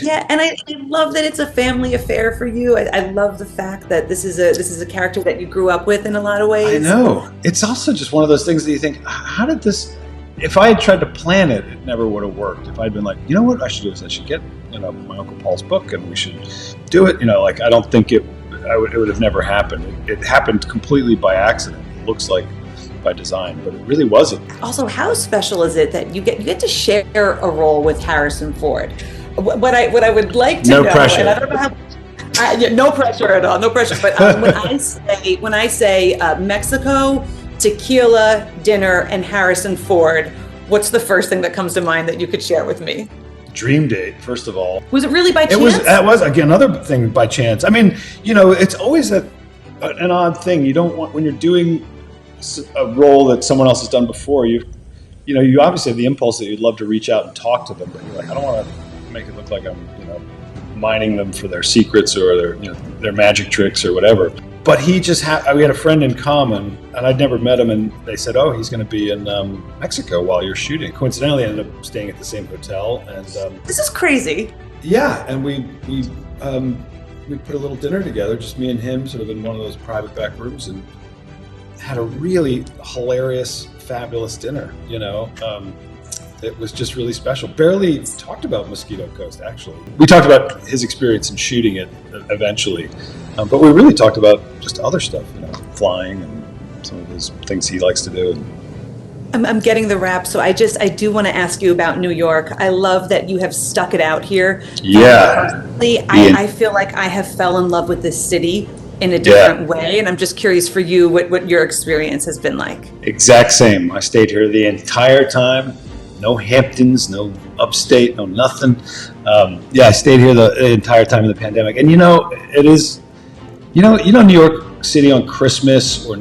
Yeah, and I love that it's a family affair for you. I love the fact that this is a character that you grew up with in a lot of I ways. know. It's also just one of those things that you think, how did this? If I had tried to plan it, it never would have worked. If I'd been like, you know what I should do is I should get my Uncle Paul's book and we should do it. Like I don't think it would have never happened. It happened completely by accident. It looks like by design, but it really wasn't. Also, how special is it that you get to share a role with Harrison Ford? What I would like to No know, pressure. and I don't know how. Yeah, no pressure at all, no pressure. But when I say Mexico, tequila, dinner, and Harrison Ford, what's the first thing that comes to mind that you could share with me? Dream date, first of all. Was it really by chance? That was again another thing by chance. I mean, it's always an odd thing. You don't want when you're doing a role that someone else has done before. You obviously have the impulse that you'd love to reach out and talk to them, but you're like, I don't want to make it look like I'm mining them for their secrets or their magic tricks or whatever. But we had a friend in common, and I'd never met him, and they said, oh, he's going to be in Mexico while you're shooting. Coincidentally, I ended up staying at the same hotel, and This is crazy. yeah, and we put a little dinner together, just me and him, sort of in one of those private back rooms, and had a really hilarious, fabulous dinner. It was just really special. Barely talked about Mosquito Coast, actually. We talked about his experience in shooting it eventually, but we really talked about just other stuff, flying and some of his things he likes to do. I'm getting the rap, so I do want to ask you about New York. I love that you have stuck it out here. Yeah. Personally, I feel like I have fell in love with this city in a different way, and I'm just curious for you what your experience has been like. Exact same. I stayed here the entire time. No Hamptons, no upstate, no nothing. I stayed here the entire time of the pandemic. And it is, New York City on Christmas or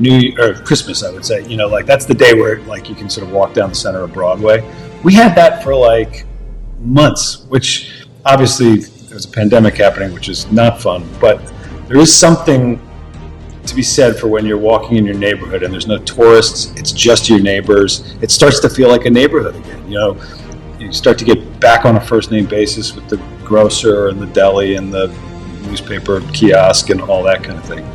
Christmas, I would say, like that's the day where like you can sort of walk down the center of Broadway. We had that for like months, which obviously there's a pandemic happening, which is not fun, but there is something to be said for when you're walking in your neighborhood and there's no tourists, it's just your neighbors. It starts to feel like a neighborhood again. You start to get back on a first name basis with the grocer and the deli and the newspaper kiosk and all that kind of thing.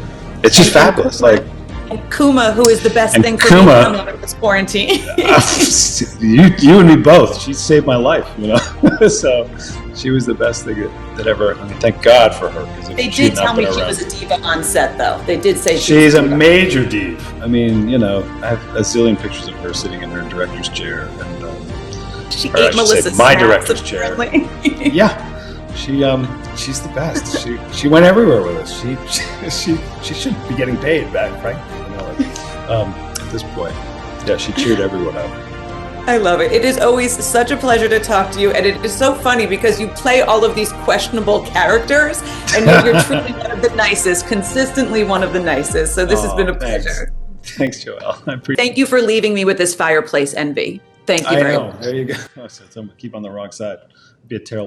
It's just fabulous. Like And Kuma, who is the best thing for me Kuma, coming out of this quarantine. you and me both. She saved my life, So she was the best thing that ever. I mean, thank God for her. They did tell me she was a diva on set, though. They did say she's a major diva. I mean, I have a zillion pictures of her sitting in her director's chair, and she ate Melissa's my snacks, director's chair. apparently. Yeah. She's the best. She went everywhere with us. She should be getting paid back, frankly. At this point, yeah, she cheered everyone up. I love it. It is always such a pleasure to talk to you, and it is so funny because you play all of these questionable characters, and you're truly one of the nicest, consistently one of the nicest. So this has been a pleasure. Thanks, Joelle. I appreciate. Thank you for leaving me with this fireplace envy. Thank you very much. There you go. So keep on the wrong side. It'd be a terrible.